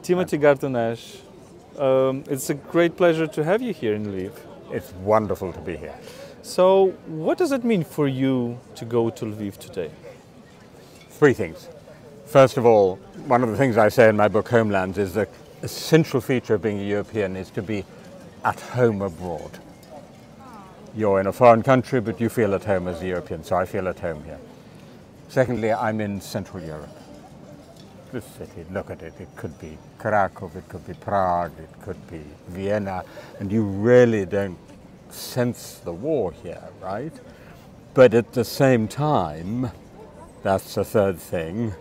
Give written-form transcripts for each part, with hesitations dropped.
Timothy Garton Ash, it's a great pleasure to have you here in Lviv. It's wonderful to be here. So, what does it mean for you to go to Lviv today? Three things. First of all, one of the things I say in my book Homelands is the essential feature of being a European is to be at home abroad. You're in a foreign country, but you feel at home as a European, so I feel at home here. Secondly, I'm in Central Europe. This city, look at it, it could be Krakow, it could be Prague, it could be Vienna, and you really don't sense the war here, right? But at the same time, that's the third thing,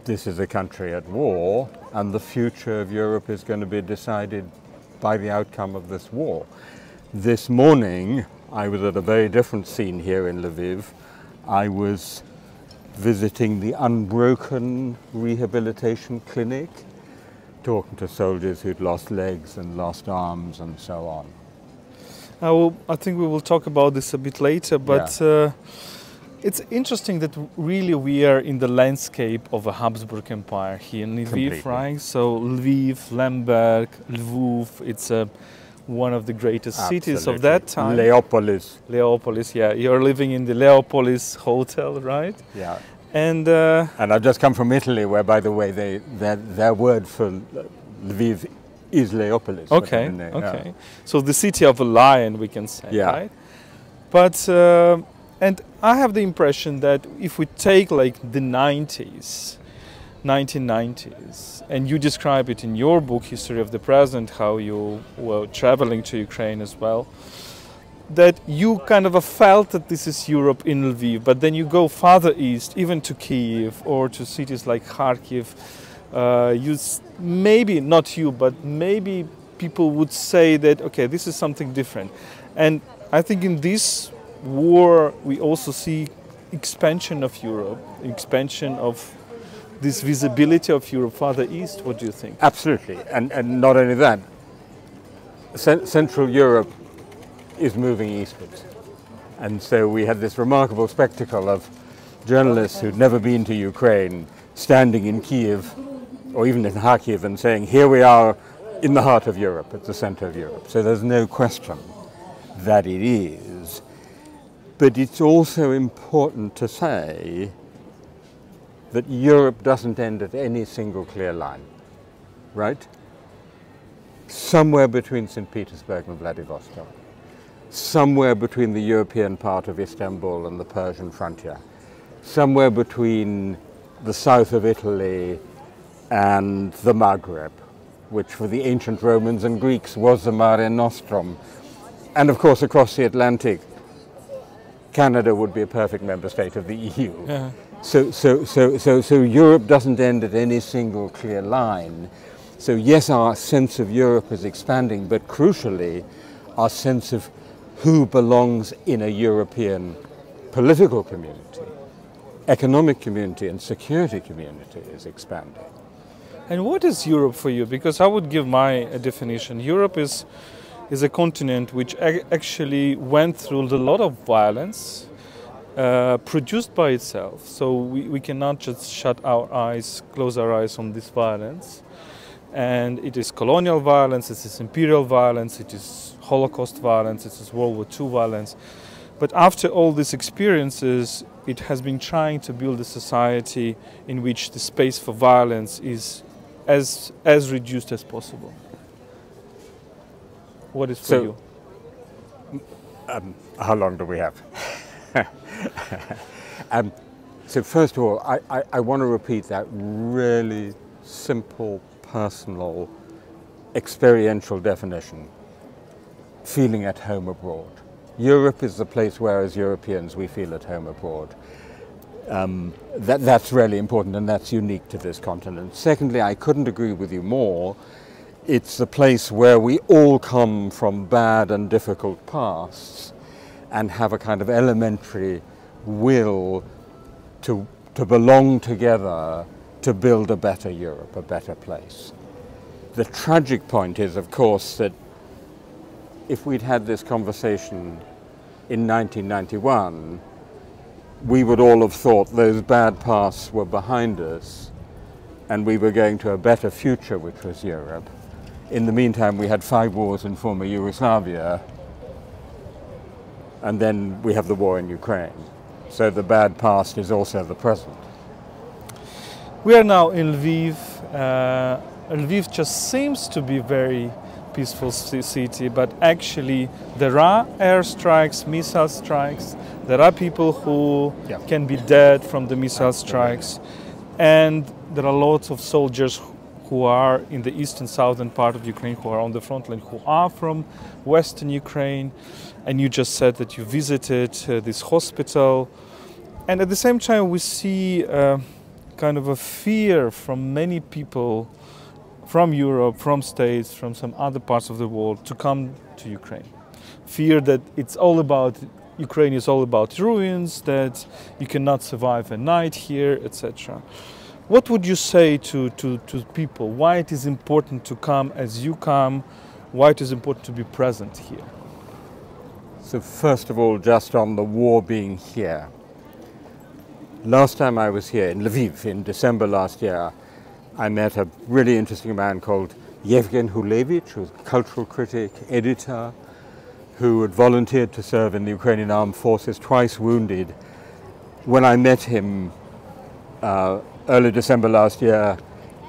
this is a country at war, and the future of Europe is going to be decided by the outcome of this war. This morning, I was at a very different scene here in Lviv. I was visiting the Unbroken Rehabilitation Clinic, talking to soldiers who'd lost legs and lost arms and so on. I think we will talk about this a bit later, but it's interesting that really we are in the landscape of a Habsburg Empire here in Lviv, Completely. right? So Lviv, Lemberg, Lviv, it's one of the greatest cities of that time. Leopolis, yeah. You're living in the Leopolis Hotel, right? yeah. And I've just come from Italy, where, by the way, their word for Lviv is Leopolis. Okay. Yeah. So the city of a lion, we can say, Yeah. right? But and I have the impression that if we take like the 1990s, and you describe it in your book, History of the Present, how you were traveling to Ukraine as well, that you kind of felt that this is Europe in Lviv, but then you go farther east, even to Kyiv or to cities like Kharkiv, maybe not you, but maybe people would say that, okay, this is something different. And I think in this war, we also see expansion of Europe, expansion of this visibility of Europe farther east. What do you think? Absolutely, and not only that, Central Europe is moving eastwards. And so we had this remarkable spectacle of journalists who'd never been to Ukraine standing in Kyiv or even in Kharkiv and saying, here we are in the heart of Europe, at the center of Europe. So there's no question that it is. But it's also important to say that Europe doesn't end at any single clear line, right? Somewhere between St. Petersburg and Vladivostok, somewhere between the European part of Istanbul and the Persian frontier, somewhere between the south of Italy and the Maghreb, which for the ancient Romans and Greeks was the Mare Nostrum, and of course across the Atlantic, Canada would be a perfect member state of the EU. Yeah. So Europe doesn't end at any single clear line. So yes, our sense of Europe is expanding, but crucially, our sense of who belongs in a European political community, economic community, and security community is expanding. And what is Europe for you? Because I would give my definition. Europe is a continent which actually went through a lot of violence, produced by itself. So we cannot just close our eyes on this violence. And it is colonial violence, it is imperial violence, it is Holocaust violence, it is World War II violence. But after all these experiences, it has been trying to build a society in which the space for violence is as reduced as possible. What is for you? How long do we have? So first of all, I want to repeat that really simple, personal, experiential definition. Feeling at home abroad. Europe is the place where, as Europeans, we feel at home abroad. That's really important, and that's unique to this continent. Secondly, I couldn't agree with you more. It's the place where we all come from bad and difficult pasts and have a kind of elementary will to belong together to build a better Europe, a better place. The tragic point is, of course, that if we'd had this conversation in 1991, we would all have thought those bad pasts were behind us and we were going to a better future, which was Europe. In the meantime, we had 5 wars in former Yugoslavia, and then we have the war in Ukraine. So the bad past is also the present. We are now in Lviv. Lviv just seems to be very peaceful city, but actually there are airstrikes, missile strikes. There are people who can be dead from the missile strikes, and there are lots of soldiers who are in the eastern southern part of Ukraine, who are on the front line, who are from western Ukraine. And you just said that you visited this hospital, and at the same time we see kind of a fear from many people from Europe, from States, from some other parts of the world to come to Ukraine. Fear that Ukraine is all about ruins, that you cannot survive a night here, etc. What would you say to people? Why it is important to come as you come? Why it is important to be present here? So first of all, just on the war being here. Last time I was here in Lviv, in December last year, I met a really interesting man called Yevgen Hulevich, who's a cultural critic, editor, who had volunteered to serve in the Ukrainian armed forces, twice wounded. When I met him early December last year,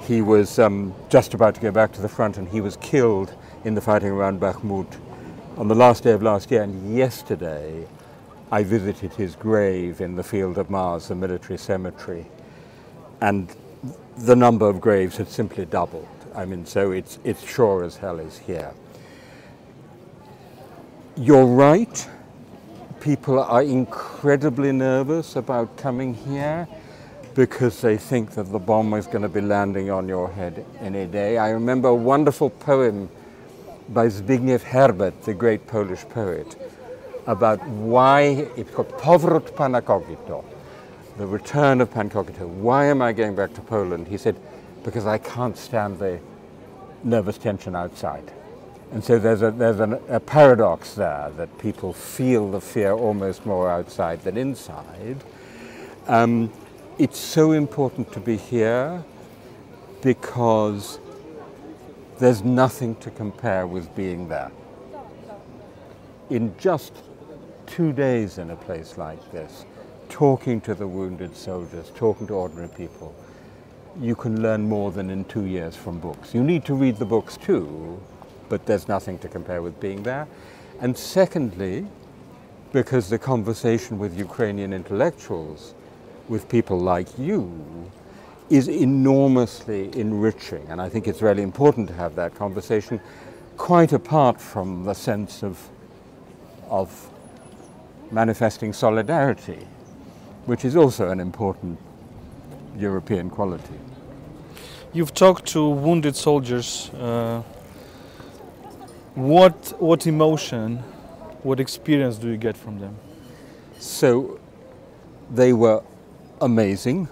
he was just about to go back to the front, and he was killed in the fighting around Bakhmut on the last day of last year. And yesterday I visited his grave in the Field of Mars, the military cemetery, and the number of graves had simply doubled. I mean, so it's sure as hell is here. You're right. People are incredibly nervous about coming here because they think that the bomb is going to be landing on your head any day. I remember a wonderful poem by Zbigniew Herbert, the great Polish poet, about why it's called Powrót Pana Kogito, the return of Pan Kogito. Why am I going back to Poland? He said, because I can't stand the nervous tension outside. And so there's a paradox there, that people feel the fear almost more outside than inside. It's so important to be here because there's nothing to compare with being there. In just 2 days in a place like this, talking to the wounded soldiers, talking to ordinary people, you can learn more than in 2 years from books. You need to read the books too, but there's nothing to compare with being there. And secondly, because the conversation with Ukrainian intellectuals, with people like you, is enormously enriching. And I think it's really important to have that conversation, quite apart from the sense of manifesting solidarity, which is also an important European quality. You've talked to wounded soldiers. What emotion, what experience do you get from them? So they were amazing.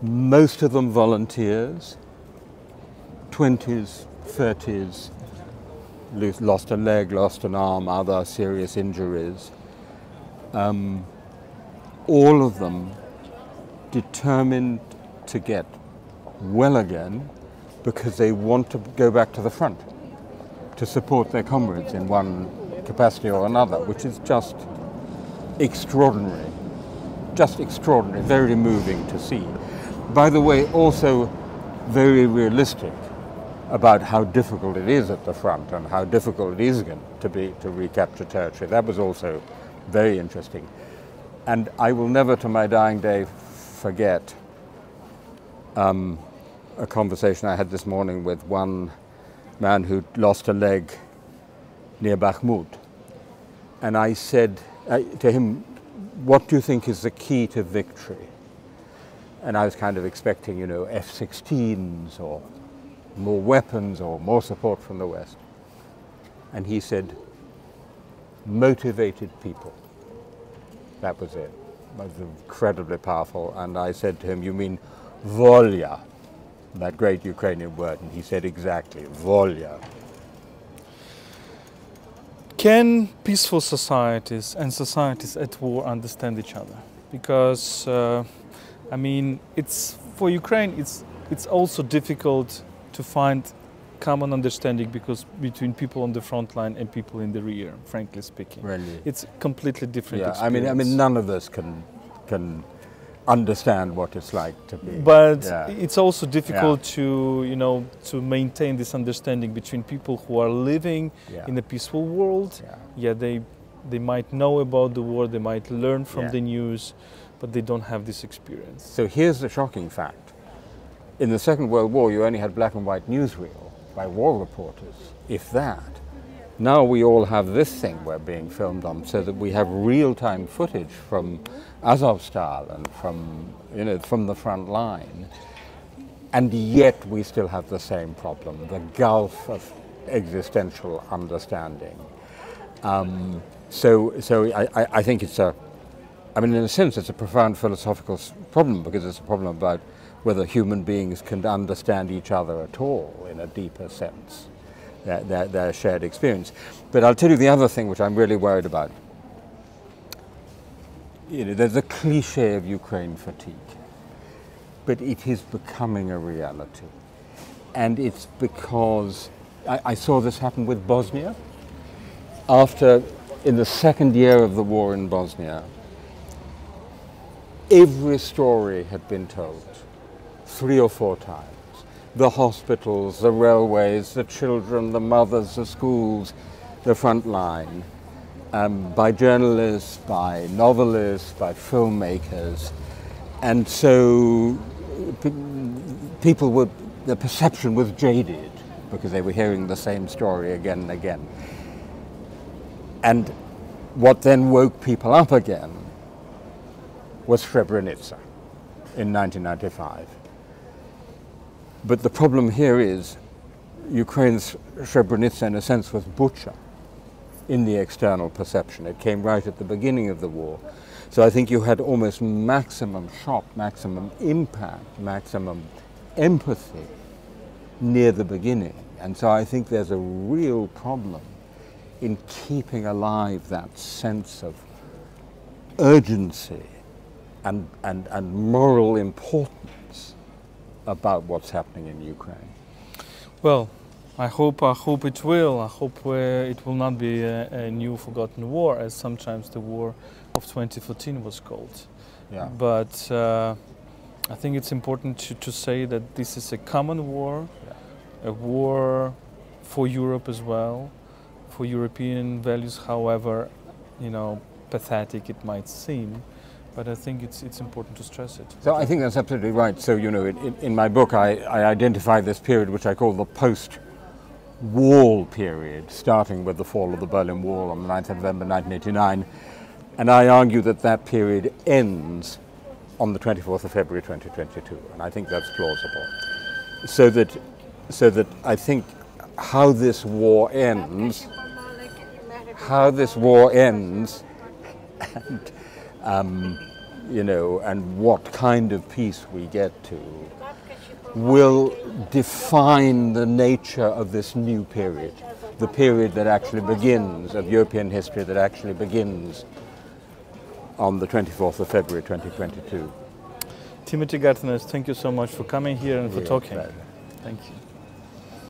Most of them volunteers, 20s, 30s, lost a leg, lost an arm, other serious injuries. All of them determined to get well again because they want to go back to the front to support their comrades in one capacity or another, which is just extraordinary, very moving to see. By the way, also very realistic about how difficult it is at the front and how difficult it is going to be to recapture territory. That was also very interesting. And I will never to my dying day forget a conversation I had this morning with one man who lost a leg near Bakhmut. And I said to him, what do you think is the key to victory? And I was kind of expecting, F-16s or more weapons or more support from the West. And he said, motivated people. That was it. That was incredibly powerful. And I said to him, you mean volia, that great Ukrainian word? And he said, exactly, volia. Can peaceful societies and societies at war understand each other? Because, it's for Ukraine, it's it's also difficult to find common understanding because between people on the front line and people in the rear, frankly speaking. Really? It's completely different Yeah, experience. I mean, none of us can understand what it's like to be. But yeah. it's also difficult to maintain this understanding between people who are living in a peaceful world. They might know about the war, they might learn from the news, but they don't have this experience. So here's the shocking fact. In the Second World War, you only had black and white newsreel by war reporters, if that. Now we all have this thing we're being filmed on, so that we have real-time footage from Azovstal and from the front line. And yet we still have the same problem, the gulf of existential understanding. So I think it's in a sense, it's a profound philosophical problem, because it's a problem about whether human beings can understand each other at all in a deeper sense, their shared experience. But I'll tell you the other thing which I'm really worried about. There's a cliche of Ukraine fatigue, but it is becoming a reality. And it's because I saw this happen with Bosnia. In the second year of the war in Bosnia, every story had been told 3 or 4 times. The hospitals, the railways, the children, the mothers, the schools, the front line, by journalists, by novelists, by filmmakers. And so the perception was jaded because they were hearing the same story again and again. And what then woke people up again was Srebrenica in 1995. But the problem here is Ukraine's Srebrenica, in a sense, was Bucha in the external perception. It came right at the beginning of the war. So I think you had almost maximum shock, maximum impact, maximum empathy near the beginning. And so I think there's a real problem in keeping alive that sense of urgency and moral importance about what's happening in Ukraine. Well, I hope it will. I hope it will not be a new forgotten war, as sometimes the war of 2014 was called. Yeah. But I think it's important to say that this is a common war, a war for Europe as well, for European values, however, pathetic it might seem. But I think it's important to stress it. So I think that's absolutely right. So, in my book, I identify this period which I call the post-wall period, starting with the fall of the Berlin Wall on the 9th of November 1989. And I argue that that period ends on the 24th of February 2022. And I think that's plausible. So that I think how this war ends, and what kind of peace we get to, will define the nature of this new period, the period that actually begins, of European history that actually begins on the 24th of February 2022. Timothy Garton Ash, thank you so much for coming here and for talking. Pleasure. Thank you.